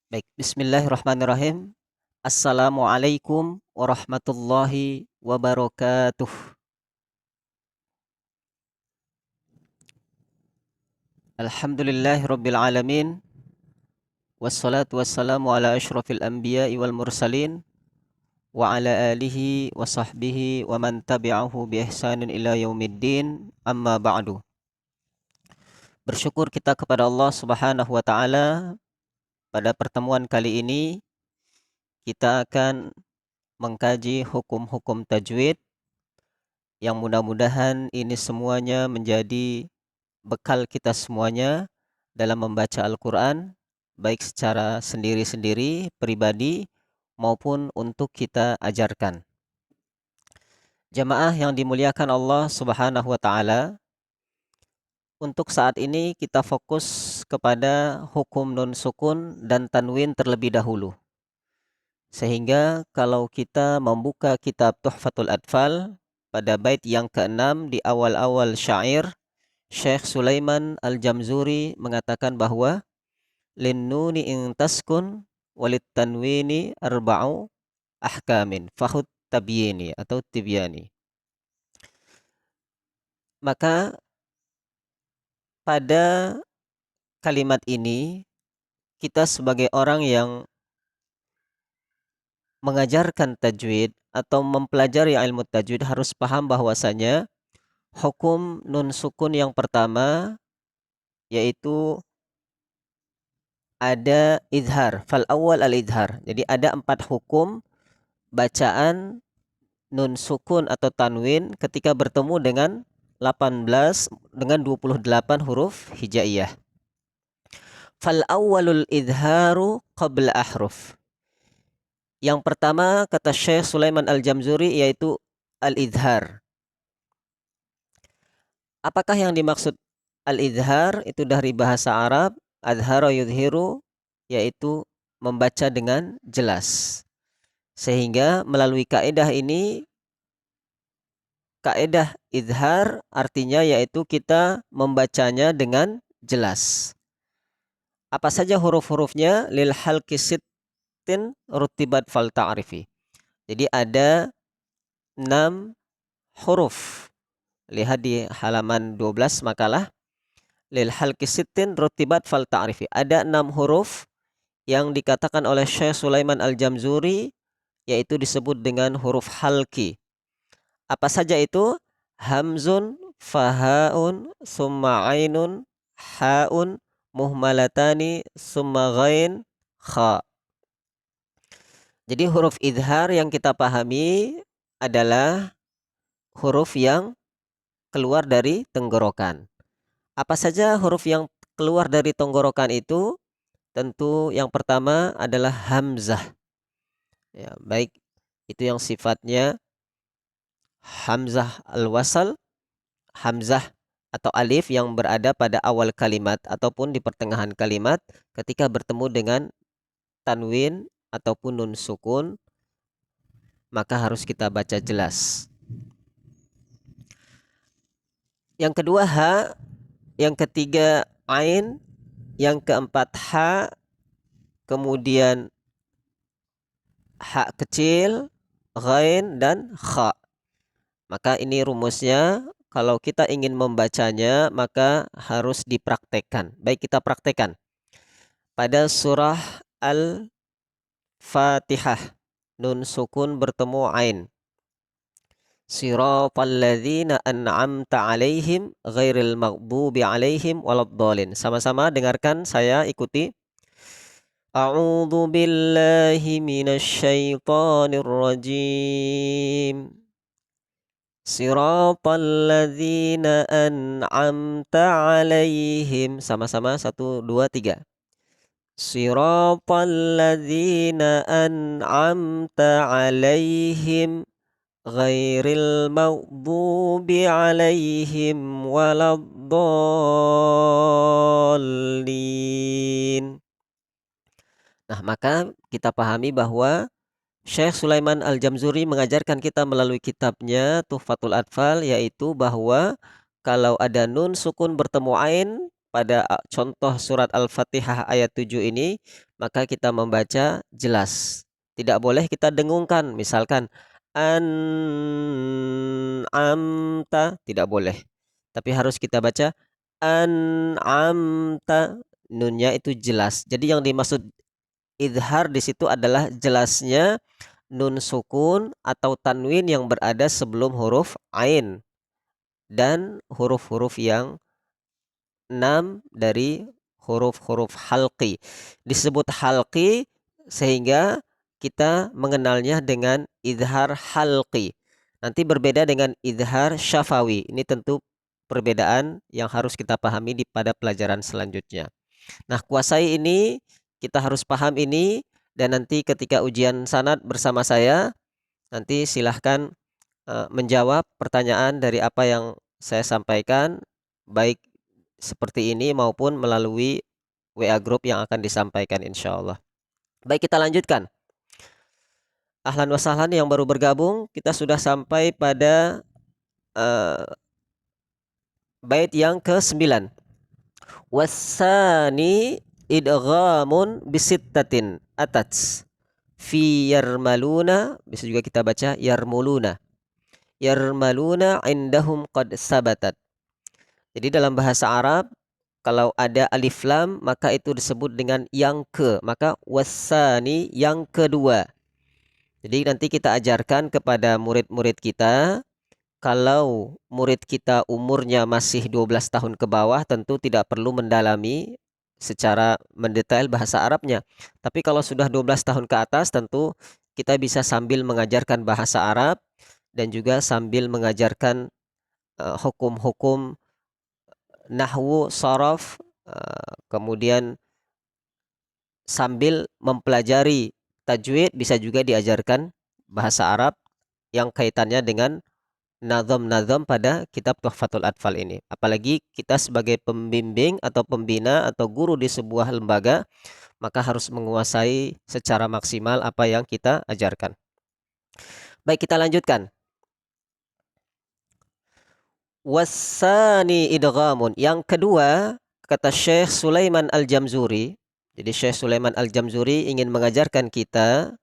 Baik, bismillahirrahmanirrahim. Assalamualaikum warahmatullahi wabarakatuh. Alhamdulillahirabbil alamin. Wassalatu wassalamu ala asyrafil anbiya'i wal mursalin wa ala alihi wa sahbihi wa man tabi'ahu bi ihsanin ila yaumiddin. Amma ba'du. Bersyukur kita kepada Allah Subhanahu wa taala. Pada pertemuan kali ini kita akan mengkaji hukum-hukum tajwid yang mudah-mudahan ini semuanya menjadi bekal kita semuanya dalam membaca Al-Quran, baik secara sendiri-sendiri, pribadi, maupun untuk kita ajarkan. Jamaah yang dimuliakan Allah Subhanahu wa taala, untuk saat ini kita fokus kepada hukum nun sukun dan tanwin terlebih dahulu. Sehingga kalau kita membuka kitab Tuhfatul Atfal pada bait yang ke-6 di awal-awal syair, Syekh Sulaiman Al-Jamzuri mengatakan bahwa linnuni in taskun walit tanwini arba'u ahkamin fahut tabyini atau tibyani. Maka pada kalimat ini kita sebagai orang yang mengajarkan tajwid atau mempelajari ilmu tajwid harus paham bahwasanya hukum nun sukun yang pertama yaitu ada idhar, fal awal al idhar. Jadi ada 4 hukum bacaan nun sukun atau tanwin ketika bertemu dengan 28 huruf hijaiyah. Fal awwalul idharu qabla ahruf. Yang pertama kata Syekh Sulaiman Al-Jamzuri yaitu al-idhar. Apakah yang dimaksud al-idhar? Itu dari bahasa Arab, adhara yudhiru, yaitu membaca dengan jelas. Sehingga melalui kaidah ini, kaidah idhar artinya yaitu kita membacanya dengan jelas. Apa saja huruf-hurufnya? Lil halqi sittin rutibat fal ta'rifi. Jadi ada 6 huruf. Lihat di halaman 12 makalah. Lil halqi sittin rutibat fal ta'rifi. Ada 6 huruf yang dikatakan oleh Syekh Sulaiman Al-Jamzuri yaitu disebut dengan huruf halqi. Apa saja itu? Hamzun, fahaun, summa ainun, haun, muhmalatani, summa ghain, kha. Jadi huruf idhar yang kita pahami adalah huruf yang keluar dari tenggorokan. Apa saja huruf yang keluar dari tenggorokan itu? Tentu yang pertama adalah hamzah. Ya, baik itu yang sifatnya hamzah al-wasal, hamzah atau alif yang berada pada awal kalimat ataupun di pertengahan kalimat ketika bertemu dengan tanwin ataupun nun sukun, maka harus kita baca jelas. Yang kedua ha, yang ketiga ain, yang keempat ha, kemudian ha kecil, ghain dan kha. Maka ini rumusnya, kalau kita ingin membacanya maka harus dipraktekkan. Baik, kita praktekkan. Pada surah Al-Fatihah, nun sukun bertemu ain. Siratal ladzina an'amta 'alaihim ghairil maghdubi 'alaihim waladdallin. Sama-sama dengarkan, saya ikuti. A'udzu billahi minasy syaithanir rajim. Siratal ladzina an'amta 'alaihim. Sama-sama 1 2 3. Siratal ladzina an'amta 'alaihim ghairil maghdubi 'alaihim waladdallin. Nah, maka kita pahami bahwa Syekh Sulaiman Al-Jamzuri mengajarkan kita melalui kitabnya Tuhfatul Atfal yaitu bahwa kalau ada nun sukun bertemu ain pada contoh surat Al-Fatihah ayat 7 ini, maka kita membaca jelas. Tidak boleh kita dengungkan, misalkan an'amta, tidak boleh. Tapi harus kita baca an'amta, nunnya itu jelas. Jadi yang dimaksud idhar di situ adalah jelasnya nun sukun atau tanwin yang berada sebelum huruf ain dan huruf-huruf yang 6 dari huruf-huruf halqi. Disebut halqi sehingga kita mengenalnya dengan idhar halqi. Nanti berbeda dengan idhar syafawi. Ini tentu perbedaan yang harus kita pahami pada pelajaran selanjutnya. Nah, kuasai ini, kita harus paham ini, dan nanti ketika ujian sanad bersama saya, nanti silahkan menjawab pertanyaan dari apa yang saya sampaikan, baik seperti ini maupun melalui WA group yang akan disampaikan insya Allah. Baik, kita lanjutkan. Ahlan wa sahlan yang baru bergabung, kita sudah sampai pada bait yang ke-9. Wasani idghamun bisittatin atats fi yarmaluna, bisa juga kita baca yarmuluna. Yarmaluna indahum qad sabatat. Jadi dalam bahasa Arab kalau ada alif lam maka itu disebut dengan yang ke, maka wasani yang kedua. Jadi nanti kita ajarkan kepada murid-murid kita. Kalau murid kita umurnya masih 12 tahun ke bawah, tentu tidak perlu mendalami secara mendetail bahasa Arabnya. Tapi kalau sudah 12 tahun ke atas, tentu kita bisa sambil mengajarkan bahasa Arab dan juga sambil mengajarkan hukum-hukum nahwu, sorof, kemudian sambil mempelajari tajwid bisa juga diajarkan bahasa Arab yang kaitannya dengan nazam-nazam pada kitab Tuhfatul Atfal ini. Apalagi kita sebagai pembimbing atau pembina atau guru di sebuah lembaga, maka harus menguasai secara maksimal apa yang kita ajarkan. Baik, kita lanjutkan. Wasani idghamun. Yang kedua, kata Syekh Sulaiman Al-Jamzuri. Jadi Syekh Sulaiman Al-Jamzuri ingin mengajarkan kita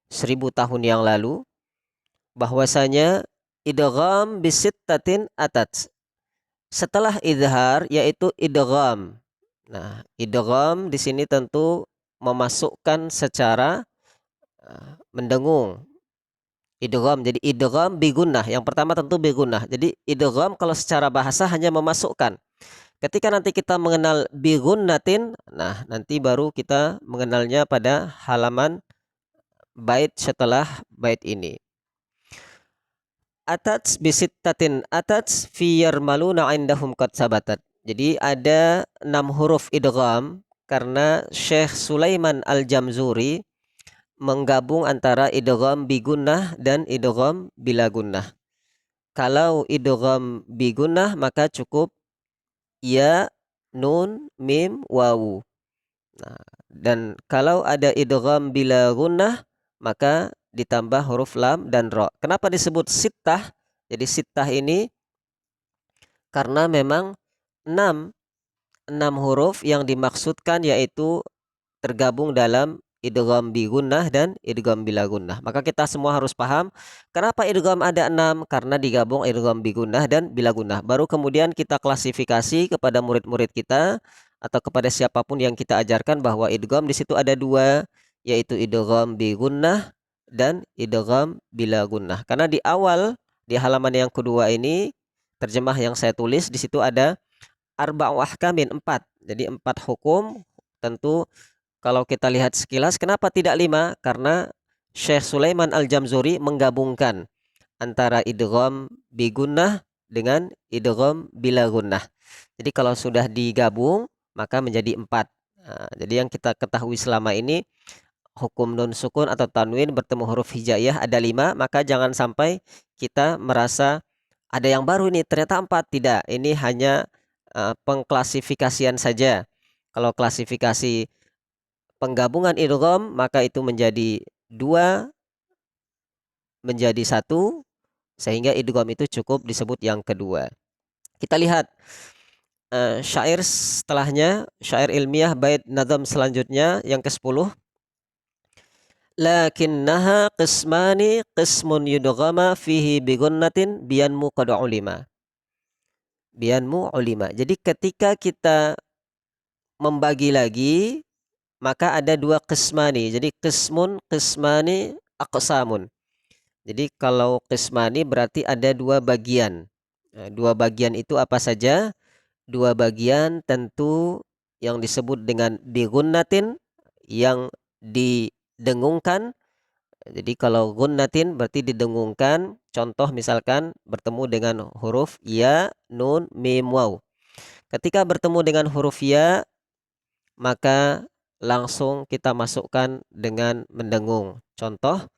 1000 tahun yang lalu bahwasanya idgham bisittatin atat. Setelah idhar yaitu idgham. Nah, idgham di sini tentu memasukkan secara mendengung. Idgham, jadi idgham bigunnah. Yang pertama tentu bigunnah. Jadi idgham kalau secara bahasa hanya memasukkan. Ketika nanti kita mengenal bigunnatin, nah nanti baru kita mengenalnya pada halaman bait setelah bait ini. Atats bisittatin atats fi yarmaluna indahum qad sabatat. Jadi ada 6 huruf idgham karena Syekh Sulaiman Al-Jamzuri menggabung antara idgham bigunnah dan idgham bila gunnah. Kalau idgham bigunnah maka cukup ya, nun, mim, wawu. Nah, dan kalau ada idgham bila gunnah maka ditambah huruf lam dan ro. Kenapa disebut sittah? Jadi sittah ini karena memang 6 huruf yang dimaksudkan yaitu tergabung dalam idgham bi gunnah dan idgham bila gunnah. Maka kita semua harus paham kenapa idgham ada 6, karena digabung idgham bi gunnah dan bila gunnah. Baru kemudian kita klasifikasi kepada murid-murid kita atau kepada siapapun yang kita ajarkan bahwa idgham di situ ada 2, yaitu idgham bi gunnah dan idgham bila gunnah. Karena di awal di halaman yang kedua ini terjemah yang saya tulis di situ ada arba'u ahkamin, 4. Jadi 4 hukum. Tentu kalau kita lihat sekilas kenapa tidak 5? Karena Syekh Sulaiman Al-Jamzuri menggabungkan antara idgham bi gunnah dengan idgham bila gunnah. Jadi kalau sudah digabung maka menjadi 4. Nah, jadi yang kita ketahui selama ini hukum nun sukun atau tanwin bertemu huruf hijaiyah ada 5, maka jangan sampai kita merasa ada yang baru ini ternyata 4. Tidak, ini hanya pengklasifikasian saja. Kalau klasifikasi penggabungan idgham maka itu menjadi 2 menjadi 1, sehingga idgham itu cukup disebut yang kedua. Kita lihat syair setelahnya, syair ilmiah bait nazam selanjutnya yang ke-10. Lakinnaha qismani qismun yudghama fihi bigunnatin biyanmu qad ulima. Biyanmu ulima. Jadi ketika kita membagi lagi, maka ada dua qismani. Jadi qismun, qismani, aqsamun. Jadi kalau qismani berarti ada dua bagian. Nah, dua bagian itu apa saja? Dua bagian tentu yang disebut dengan bigunnatin, yang didengungkan. Jadi kalau gunnatin berarti didengungkan. Contoh misalkan bertemu dengan huruf ya, nun, mim, waw. Ketika bertemu dengan huruf ya, maka langsung kita masukkan dengan mendengung. Contoh,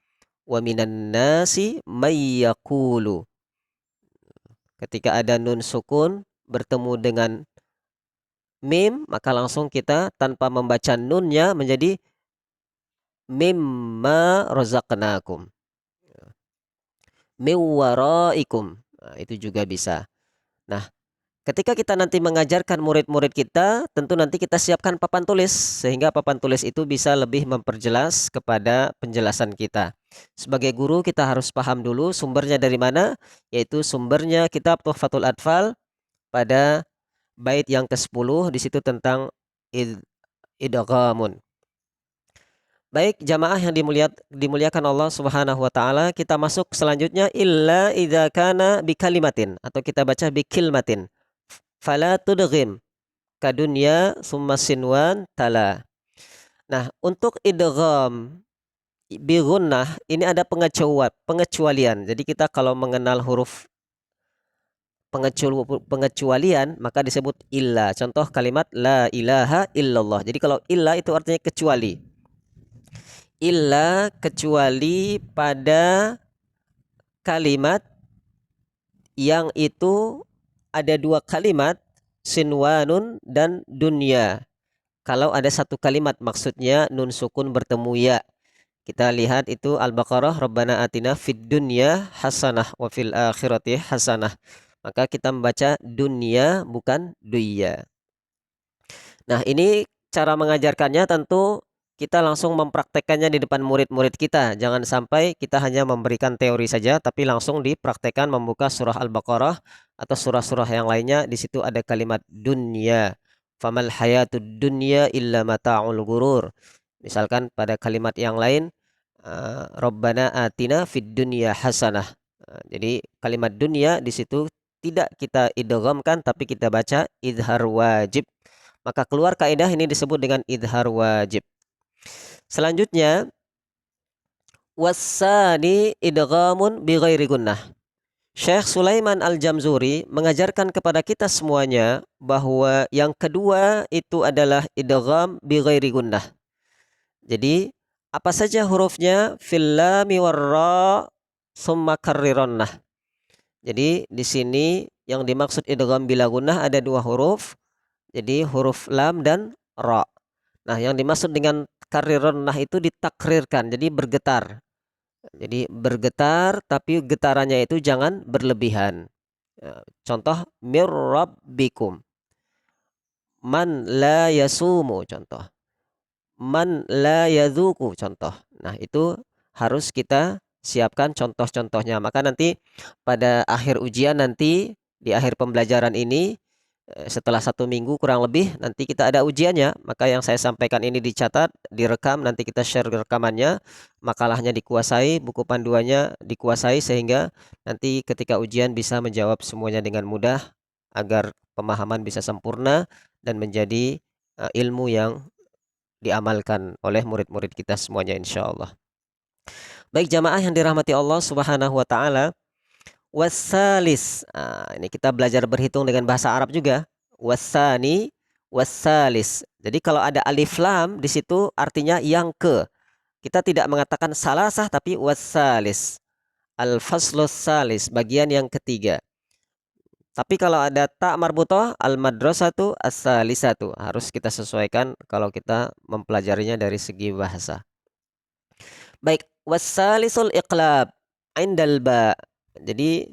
wa minan nasi may yaqulu. Ketika ada nun sukun bertemu dengan mim, maka langsung kita tanpa membaca nunnya menjadi mimma razaqnakum. Min waraikum. Nah, itu juga bisa. Nah, ketika kita nanti mengajarkan murid-murid kita, tentu nanti kita siapkan papan tulis sehingga papan tulis itu bisa lebih memperjelas kepada penjelasan kita. Sebagai guru kita harus paham dulu sumbernya dari mana, yaitu sumbernya kitab Tuhfatul Atfal pada bait yang ke-10 di situ tentang idghamun. Baik jamaah yang dimuliakan Allah Subhanahu wa taala, kita masuk selanjutnya illa idza kana bikalimatin atau kita baca bikilmatin. Fala tudghim kadunya summa sinwan tala. Nah, untuk idgham bi gunnah ini ada pengecualian. Jadi kita kalau mengenal huruf pengecualian maka disebut illa. Contoh kalimat la ilaha illallah. Jadi kalau illa itu artinya kecuali. Illa kecuali pada kalimat yang itu ada dua kalimat sinwanun dan dunya. Kalau ada satu kalimat maksudnya nun sukun bertemu ya. Kita lihat itu Al-Baqarah Rabbana atina fid dunya hasanah wa fil akhirati hasanah. Maka kita membaca dunya bukan duya. Nah, ini cara mengajarkannya tentu kita langsung mempraktekkannya di depan murid-murid kita. Jangan sampai kita hanya memberikan teori saja, tapi langsung dipraktekkan membuka surah Al-Baqarah atau surah-surah yang lainnya. Di situ ada kalimat dunya. Famal hayatud dunya illa mata'ul gurur. Misalkan pada kalimat yang lain, Rabbana atina fid dunya hasanah. Jadi kalimat dunya di situ tidak kita idghamkan, tapi kita baca idhar wajib. Maka keluar kaidah ini disebut dengan idhar wajib. Selanjutnya wasani idghamun bi ghairi gunnah. Syekh Sulaiman Al-Jamzuri mengajarkan kepada kita semuanya bahwa yang kedua itu adalah idgham bi ghairi gunnah. Jadi apa saja hurufnya fil lam war ra summa karrirannah. Jadi di sini yang dimaksud idgham bila gunnah ada dua huruf. Jadi huruf lam dan ra. Nah, yang dimaksud dengan karironnah itu ditakrirkan, jadi bergetar. Jadi bergetar, tapi getarannya itu jangan berlebihan. Contoh, mir rabbikum. Man la yasumu, contoh. Man la yadhuku, contoh. Nah, itu harus kita siapkan contoh-contohnya. Maka nanti pada akhir ujian nanti, di akhir pembelajaran ini, setelah 1 minggu kurang lebih nanti kita ada ujiannya, maka yang saya sampaikan ini dicatat, direkam, nanti kita share rekamannya, makalahnya dikuasai, buku panduannya dikuasai sehingga nanti ketika ujian bisa menjawab semuanya dengan mudah agar pemahaman bisa sempurna dan menjadi ilmu yang diamalkan oleh murid-murid kita semuanya insyaallah. Baik jamaah yang dirahmati Allah Subhanahu wa taala, wasalis. Ini kita belajar berhitung dengan bahasa Arab juga. Wasani, wasalis. Jadi kalau ada alif lam di situ artinya yang ke. Kita tidak mengatakan salasah tapi wasalis. Al-faslus salis, bagian yang ketiga. Tapi kalau ada ta marbutoh, al-madrasatu as-salisatu. Harus kita sesuaikan kalau kita mempelajarinya dari segi bahasa. Baik, wasalisul iqlab indal ba. Jadi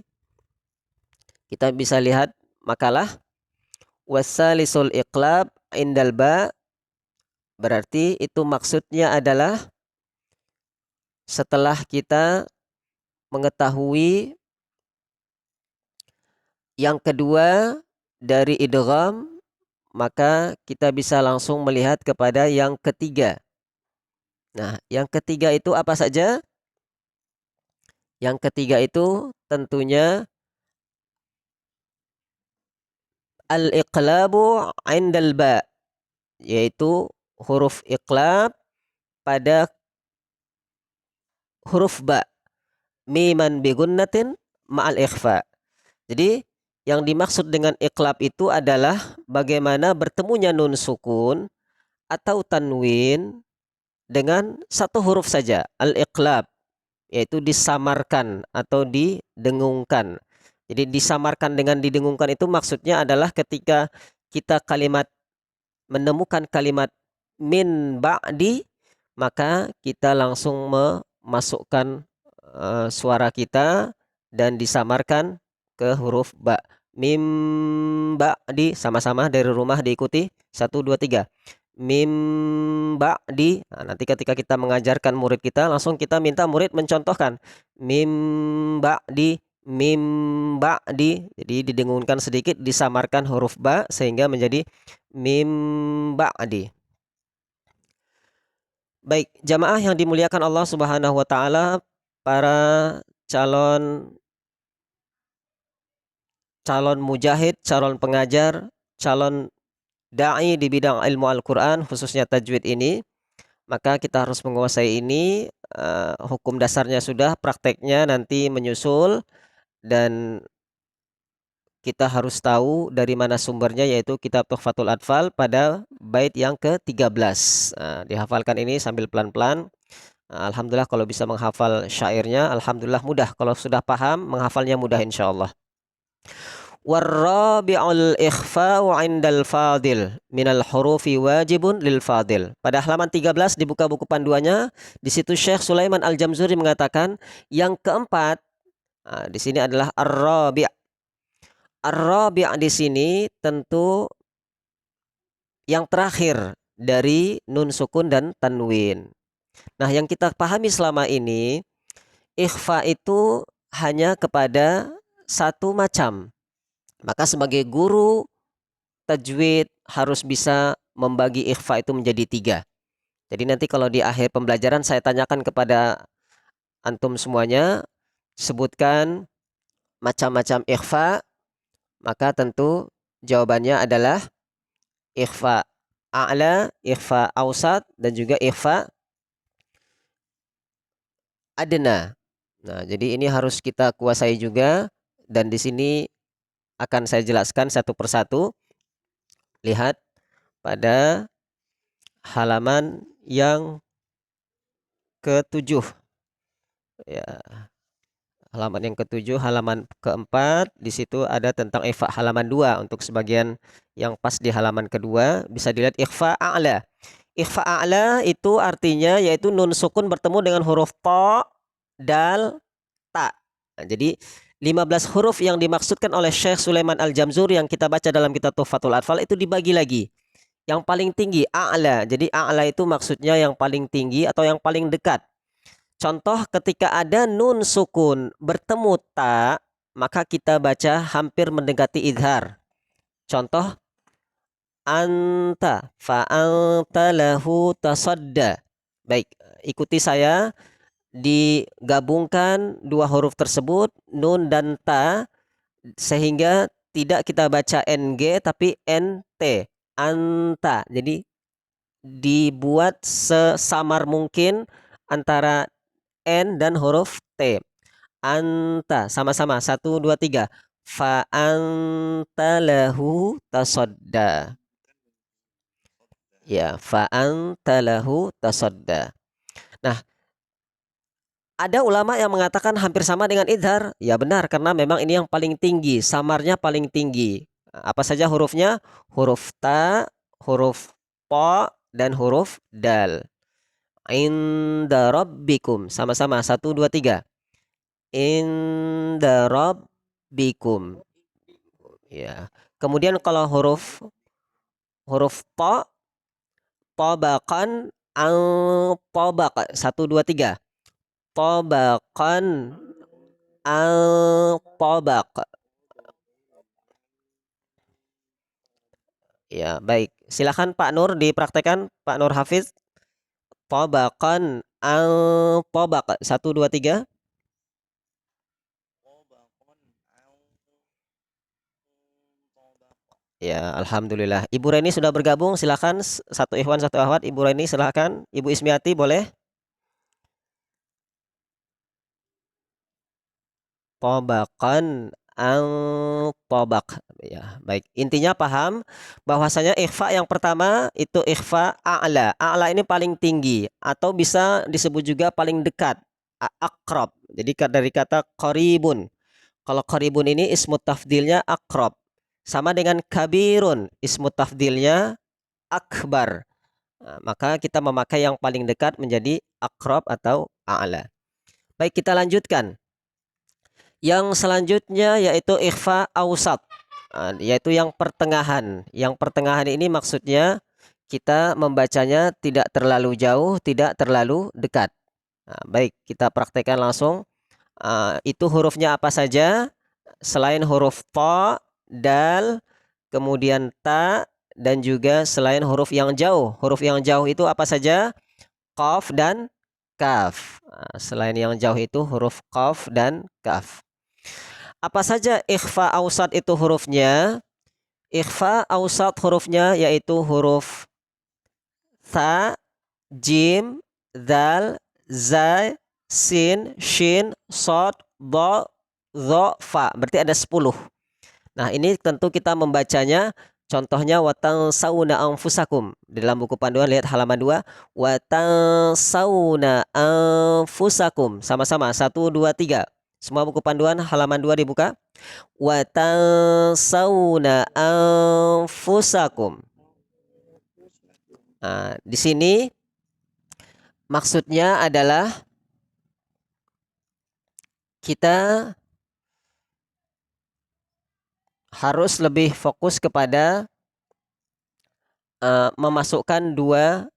kita bisa lihat makalah Wasalisul iqlab indal ba, berarti itu maksudnya adalah setelah kita mengetahui yang kedua dari idgham, maka kita bisa langsung melihat kepada yang ketiga. Nah, yang ketiga itu apa saja? Yang ketiga itu tentunya al-iqlabu 'indal ba, yaitu huruf iqlab pada huruf ba, miman bi gunnatin ma'al ikhfa. Jadi yang dimaksud dengan iqlab itu adalah bagaimana bertemunya nun sukun atau tanwin dengan satu huruf saja, al-iqlab, yaitu disamarkan atau didengungkan. Jadi disamarkan dengan didengungkan itu maksudnya adalah ketika kita menemukan kalimat min ba'di, maka kita langsung memasukkan suara kita dan disamarkan ke huruf ba. Mim ba'di, sama-sama dari rumah diikuti. 1, 2, 3. Mim ba'di. Nah, nanti ketika kita mengajarkan murid kita, langsung kita minta murid mencontohkan. Mim ba'di, mim ba'di. Jadi didengungkan sedikit, disamarkan huruf ba sehingga menjadi mim ba'di. Baik, jamaah yang dimuliakan Allah Subhanahu wa taala, para calon mujahid, calon pengajar, calon dai di bidang ilmu Al-Qur'an khususnya tajwid ini, maka kita harus menguasai ini. Hukum dasarnya sudah, prakteknya nanti menyusul, dan kita harus tahu dari mana sumbernya, yaitu kitab Tuhfatul Atfal pada bait yang ke-13. Dihafalkan ini sambil pelan-pelan. Alhamdulillah kalau bisa menghafal syairnya, alhamdulillah mudah. Kalau sudah paham, menghafalnya mudah insyaallah. Warrabi'ul ikhfa'u 'indal fadil minal hurufi wajibun lil fadil. Pada halaman 13 dibuka buku panduannya, di situ Syekh Sulaiman Al-Jamzuri mengatakan yang keempat, di sini adalah ar-rabi'. Ar-rabi' di sini tentu yang terakhir dari nun sukun dan tanwin. Nah, yang kita pahami selama ini, ikhfa itu hanya kepada satu macam. Maka sebagai guru tajwid harus bisa membagi ikhfa itu menjadi 3. Jadi nanti kalau di akhir pembelajaran saya tanyakan kepada antum semuanya, sebutkan macam-macam ikhfa, maka tentu jawabannya adalah ikhfa a'la, ikhfa ausat, dan juga ikhfa adna. Nah, jadi ini harus kita kuasai juga, dan di sini akan saya jelaskan satu persatu. Lihat pada halaman yang ke-7. Ya, halaman yang ke-7, halaman ke-4, di situ ada tentang ikhfa halaman 2. Untuk sebagian yang pas di halaman kedua, bisa dilihat ikhfa a'la. Ikhfa a'la itu artinya yaitu nun sukun bertemu dengan huruf ta, dal, ta. Nah, jadi 15 huruf yang dimaksudkan oleh Syekh Sulaiman Al-Jamzuri yang kita baca dalam kitab Tuhfatul Atfal itu dibagi lagi. Yang paling tinggi a'la. Jadi a'la itu maksudnya yang paling tinggi atau yang paling dekat. Contoh ketika ada nun sukun bertemu ta, maka kita baca hampir mendekati idhar. Contoh anta fa anta lahu tasadda. Baik, ikuti saya. Digabungkan dua huruf tersebut, nun dan ta, sehingga tidak kita baca ng tapi nt, anta. Jadi dibuat sesamar mungkin antara n dan huruf t. Anta, sama-sama. 1, 2, 3. Fa anta lahu tasadda. Ya, fa anta lahu tasadda. Nah, ada ulama yang mengatakan hampir sama dengan idhar. Ya benar, karena memang ini yang paling tinggi, samarnya paling tinggi. Apa saja hurufnya? Huruf ta, huruf po, dan huruf dal. Inda rabbikum. Sama-sama, 1, 2, 3. Inda rabbikum. Ya. Kemudian kalau huruf ta, tabaqan an tabaq. 1, 2, 3. Tabaqan an tabaq. Ya, baik. Silakan Pak Nur dipraktekkan, Pak Nur Hafiz. Tabaqan an tabaq. 1, 2, 3. Ya, alhamdulillah. Ibu Reni sudah bergabung. Silakan satu ikhwan satu akhwat. Ibu Reni silakan. Ibu Ismiati boleh. Tabaqan an tabaq. Ya, baik. Intinya paham bahwasanya ikhfa yang pertama itu ikhfa a'la. A'la ini paling tinggi atau bisa disebut juga paling dekat. Akrab. Jadi dari kata qaribun. Kalau qaribun ini ismu tafdilnya akrab. Sama dengan kabirun, ismu tafdilnya akbar. Nah, maka kita memakai yang paling dekat menjadi akrab atau a'la. Baik, kita lanjutkan. Yang selanjutnya yaitu ikhfa ausat, yaitu yang pertengahan. Yang pertengahan ini maksudnya kita membacanya tidak terlalu jauh, tidak terlalu dekat. Nah, baik, kita praktekkan langsung. Itu hurufnya apa saja? Selain huruf ta, dal, kemudian ta, dan juga selain huruf yang jauh. Huruf yang jauh itu apa saja? Qaf dan kaf. Selain yang jauh itu huruf qaf dan kaf. Apa saja ikhfa ausat itu hurufnya? Ikhfa ausat hurufnya yaitu huruf tha, jim, dal, zai, sin, shin, sod, do, dho, fa. Berarti ada 10. Nah, ini tentu kita membacanya. Contohnya watang sauna anfusakum. Di dalam buku panduan lihat halaman 2. Watang sauna anfusakum. Sama-sama. 1, 2, 3. Semua buku panduan halaman 2 dibuka. Watang sauna anfusakum. Nah, di sini maksudnya adalah kita harus lebih fokus kepada memasukkan dua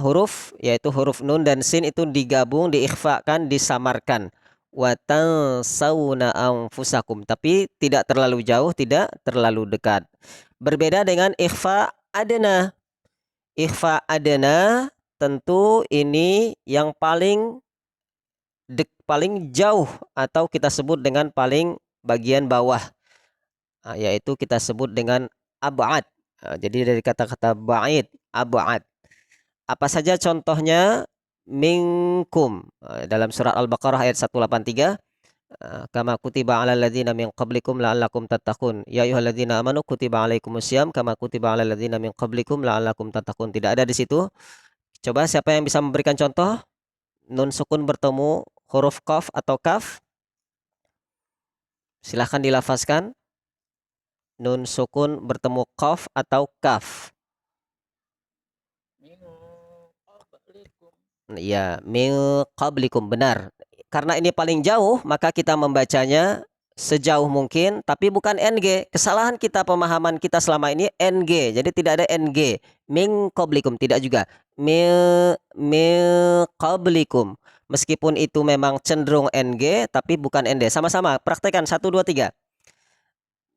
huruf, yaitu huruf nun dan sin itu digabung, diikhfakan, disamarkan. Watan sauna anfusakum, tapi tidak terlalu jauh, tidak terlalu dekat. Berbeda dengan ikhfa adna. Ikhfa adna tentu ini yang paling paling jauh atau kita sebut dengan paling bagian bawah. Yaitu kita sebut dengan ab'ad. Jadi dari kata-kata ba'id, ab'ad. Apa saja contohnya? Minkum. Dalam surat Al-Baqarah ayat 183. Kama kutiba 'alal ladzina min qablikum la'allakum tattaqun. Ya ayyuhalladzina amanu kutiba 'alaikumusiyam kama kutiba 'alal ladzina min qablikum la'allakum tattaqun. Tidak ada di situ. Coba siapa yang bisa memberikan contoh? Nun sukun bertemu huruf qaf atau kaf. Silahkan dilafazkan. Nun sukun bertemu qaf atau kaf. Ya, min qablikum, benar. Karena ini paling jauh, maka kita membacanya sejauh mungkin, tapi bukan NG. Kesalahan kita, pemahaman kita selama ini NG. Jadi tidak ada NG. Min qablikum, tidak juga. Min qablikum. Meskipun itu memang cenderung NG, tapi bukan ND. Sama-sama, praktekan. 1, 2, 3.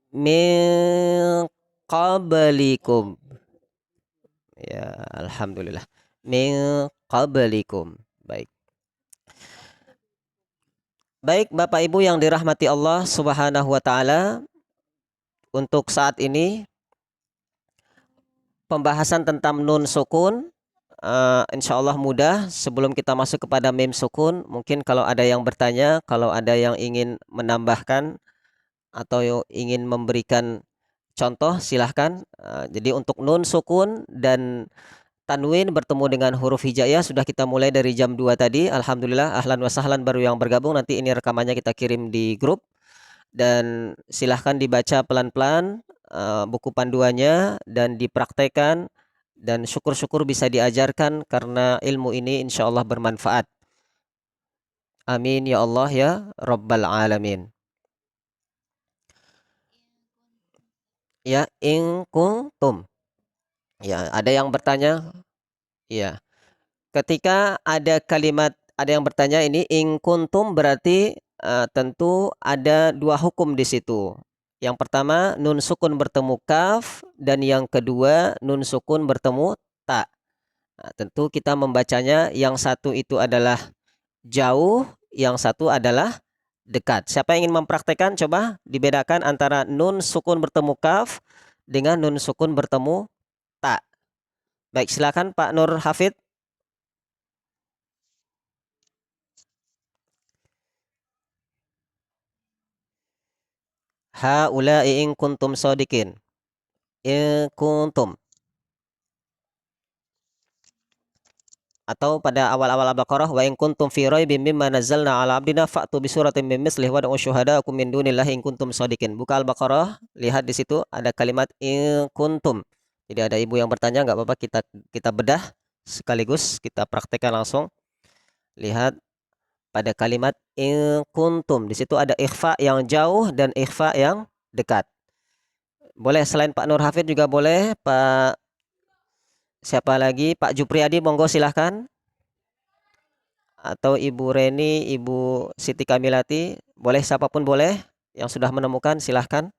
Min qablikum. Ya, alhamdulillah. Min qablikum. Baik. Baik, Bapak Ibu yang dirahmati Allah Subhanahu wa taala, untuk saat ini pembahasan tentang nun sukun insya Allah mudah. Sebelum kita masuk kepada mim sukun, mungkin kalau ada yang bertanya, kalau ada yang ingin menambahkan atau ingin memberikan contoh, silahkan. Jadi untuk nun sukun dan tanwin bertemu dengan huruf hijaiyah sudah kita mulai dari jam 2 tadi. Alhamdulillah, ahlan wa sahlan baru yang bergabung. Nanti ini rekamannya kita kirim di grup. Dan silahkan dibaca pelan-pelan buku panduannya dan dipraktekkan. Dan syukur-syukur bisa diajarkan karena ilmu ini insya Allah bermanfaat. Amin ya Allah ya Rabbal Alamin. Ya, in kuntum. Ya, ada yang bertanya, ya. Ketika ada yang bertanya ini in kuntum berarti tentu ada dua hukum di situ. Yang pertama nun sukun bertemu kaf dan yang kedua nun sukun bertemu ta. Nah, tentu kita membacanya yang satu itu adalah jauh, yang satu adalah dekat. Siapa yang ingin mempraktekkan? Coba dibedakan antara nun sukun bertemu kaf dengan nun sukun bertemu ta. Baik, silakan Pak Nur Hafid. Haula'i in kuntum sodikin. In kuntum. Atau pada awal-awal Al-Baqarah wa in kuntum fi raibim mimma nazzalna ala abdina fa'tu bi suratin min mislih wad'u syuhada'akum min dunillahi in kuntum shodiqin. Buka Al-Baqarah, lihat di situ ada kalimat in kuntum. Jadi ada ibu yang bertanya, nggak apa-apa kita bedah sekaligus kita praktekkan langsung. Lihat pada kalimat in kuntum. Di situ ada ikhfa yang jauh dan ikhfa yang dekat. Boleh selain Pak Nur Hafid juga boleh Pak, siapa lagi? Pak Jupriyadi, monggo silahkan. Atau Ibu Reni, Ibu Siti Kamilati, boleh siapapun boleh yang sudah menemukan silahkan.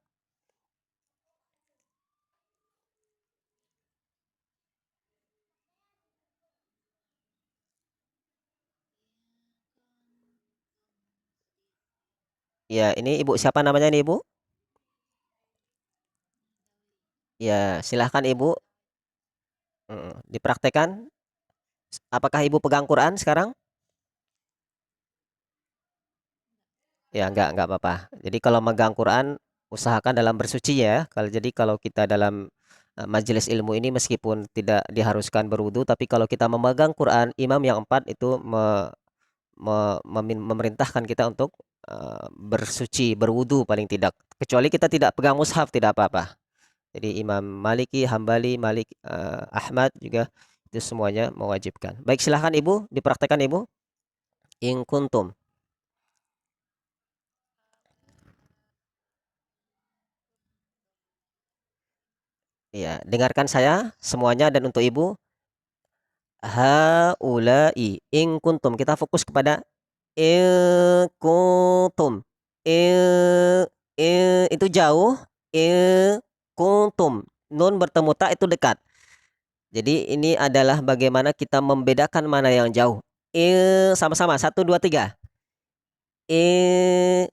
Ya, ini Ibu siapa namanya nih Ibu? Ya, silahkan Ibu. Dipraktekkan. Apakah Ibu pegang Quran sekarang? Ya, enggak apa-apa. Jadi kalau megang Quran, usahakan dalam bersuci ya. Kalau kita dalam majelis ilmu ini meskipun tidak diharuskan berwudu, tapi kalau kita memegang Quran, imam yang empat itu memerintahkan kita untuk bersuci, berwudu paling tidak. Kecuali kita tidak pegang mushaf, tidak apa-apa. Jadi Imam Maliki, Hambali, Ahmad juga itu semuanya mewajibkan. Baik, silahkan Ibu, dipraktekkan Ibu. In kuntum. Ya, dengarkan saya semuanya dan untuk Ibu. Haulai in kuntum. Kita fokus kepada in kuntum. In, itu jauh. In kuntum. Nun bertemu ta itu dekat. Jadi ini adalah bagaimana kita membedakan mana yang jauh. Sama-sama. Satu, dua, tiga. I,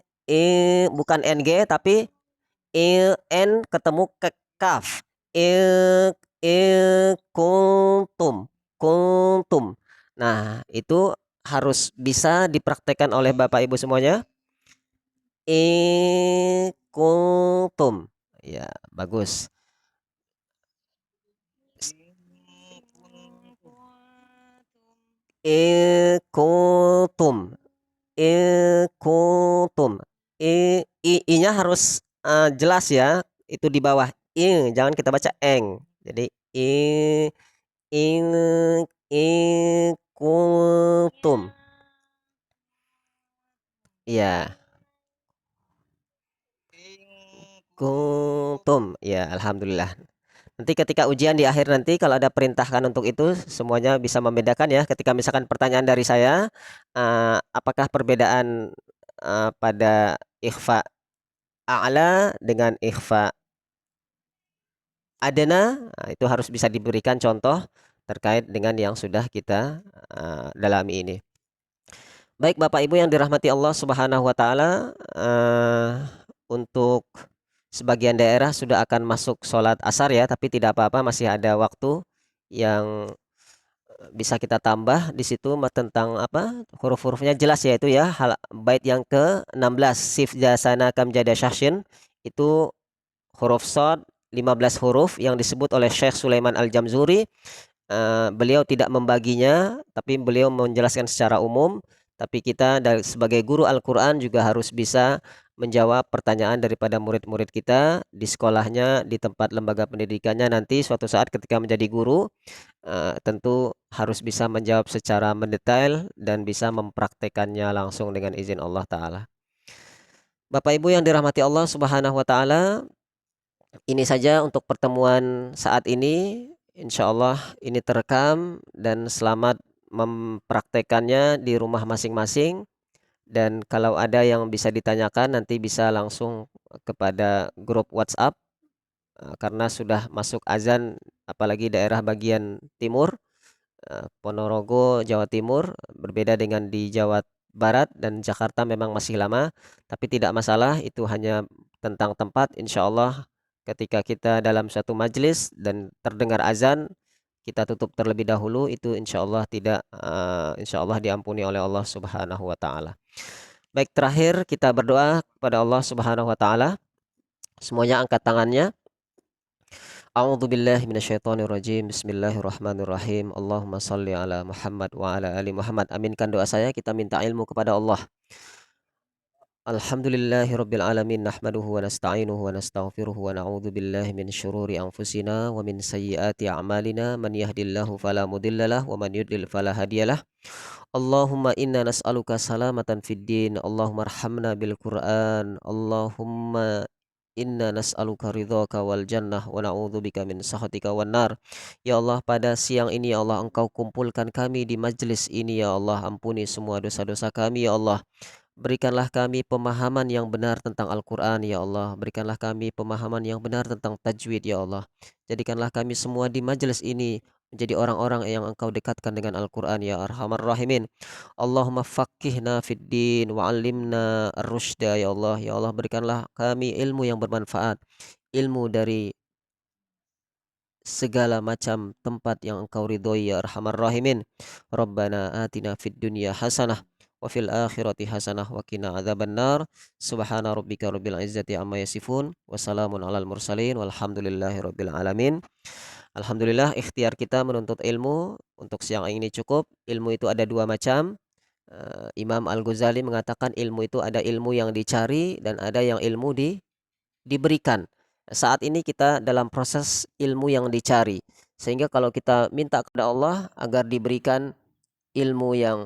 bukan ng tapi n ketemu ke kaf. I, kuntum. Kuntum. Nah, itu harus bisa dipraktekkan oleh Bapak Ibu semuanya. Kuntum. Ya, bagus. Kuntum. Kuntum. I-nya harus jelas ya. Itu di bawah jangan kita baca eng. Jadi in kuntum. Ya, kuntum. Ya, alhamdulillah. Nanti ketika ujian di akhir nanti kalau ada perintahkan untuk itu semuanya bisa membedakan ya. Ketika misalkan pertanyaan dari saya, apakah perbedaan pada ikhfa a'la dengan ikhfa adena, itu harus bisa diberikan contoh terkait dengan yang sudah kita dalami ini. Baik Bapak Ibu yang dirahmati Allah Subhanahu wa taala, untuk sebagian daerah sudah akan masuk sholat asar ya, tapi tidak apa-apa masih ada waktu yang bisa kita tambah di situ tentang apa huruf-hurufnya jelas ya itu ya bait yang ke-16 sif jasana kam jada syahsyin itu huruf shad 15 huruf yang disebut oleh Syekh Sulaiman Al-Jamzuri. Beliau tidak membaginya, tapi beliau menjelaskan secara umum. Tapi kita sebagai guru Al-Quran juga harus bisa menjawab pertanyaan daripada murid-murid kita di sekolahnya, di tempat lembaga pendidikannya nanti suatu saat ketika menjadi guru, tentu harus bisa menjawab secara mendetail dan bisa mempraktekannya langsung dengan izin Allah Ta'ala. Bapak Ibu yang dirahmati Allah Subhanahu wa Ta'ala, Ini saja untuk pertemuan saat ini. Insya Allah ini terekam dan selamat mempraktekannya di rumah masing-masing. Dan kalau ada yang bisa ditanyakan nanti bisa langsung kepada grup WhatsApp karena sudah masuk azan apalagi daerah bagian timur. Ponorogo, Jawa Timur, berbeda dengan di Jawa Barat dan Jakarta memang masih lama, tapi tidak masalah, itu hanya tentang tempat. Insya Allah ketika kita dalam suatu majelis dan terdengar azan, kita tutup terlebih dahulu, itu insya Allah tidak, insya Allah diampuni oleh Allah Subhanahu wa Ta'ala. Baik, terakhir kita berdoa kepada Allah Subhanahu wa Ta'ala. Semuanya angkat tangannya. A'udzu billahi minasyaitonir rajim. Bismillahirrahmanirrahim. Allahumma shalli ala Muhammad wa ala ali Muhammad. Aminkan doa saya, kita minta ilmu kepada Allah. Alhamdulillahirabbil alamin nahmaduhu wa nasta'inuhu wa nastaghfiruhu wa na'udzu billahi min syururi anfusina wa min sayyiati a'malina man yahdihillahu fala mudhillalah wa man yudlil fala hadiyalah. Allahumma inna nas'aluka salamatan fid din. Allahumma arhamna bil Qur'an. Allahumma inna nas'aluka ridhaka wal jannah wa na'udzubika min sakhatika wan nar. Ya Allah, pada siang ini ya Allah Engkau kumpulkan kami di majlis ini ya Allah. Ampuni semua dosa-dosa kami ya Allah. Berikanlah kami pemahaman yang benar tentang Al-Quran ya Allah. Berikanlah kami pemahaman yang benar tentang tajwid ya Allah. Jadikanlah kami semua di majelis ini menjadi orang-orang yang Engkau dekatkan dengan Al-Quran ya Arhamar Rahimin. Allahumma faqqihna fid din wa 'allimna ar-rusyda ya Allah. Ya Allah, berikanlah kami ilmu yang bermanfaat, ilmu dari segala macam tempat yang Engkau ridhoi ya Arhamar Rahimin. Rabbana atina fid dunya hasanah wa fil akhirati hasanah wa qina adzabannar. Subhana rabbika rabbil izzati amma yasifun wa salamun alal mursalin walhamdulillahi rabbil alamin. Alhamdulillah, ikhtiar kita menuntut ilmu untuk siang ini cukup. Ilmu itu ada dua macam. Imam Al-Ghazali mengatakan ilmu itu ada ilmu yang dicari dan ada yang ilmu diberikan. Saat ini kita dalam proses ilmu yang dicari. Sehingga kalau kita minta kepada Allah agar diberikan ilmu yang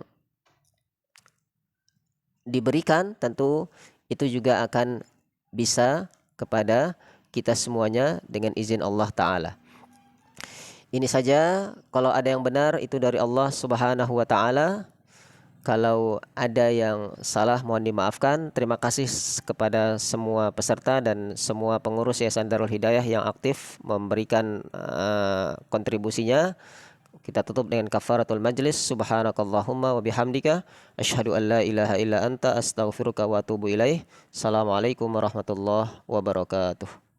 diberikan, tentu itu juga akan bisa kepada kita semuanya dengan izin Allah Ta'ala. Ini saja, kalau ada yang benar itu dari Allah Subhanahu wa Ta'ala. Kalau ada yang salah mohon dimaafkan. Terima kasih kepada semua peserta dan semua pengurus Yayasan Darul Hidayah yang aktif memberikan kontribusinya. Kita tutup dengan kafaratul majlis. Subhanakallahumma wa bihamdika asyhadu an la ilaha illa anta astaghfiruka wa atubu ilaih. Assalamualaikum warahmatullahi wabarakatuh.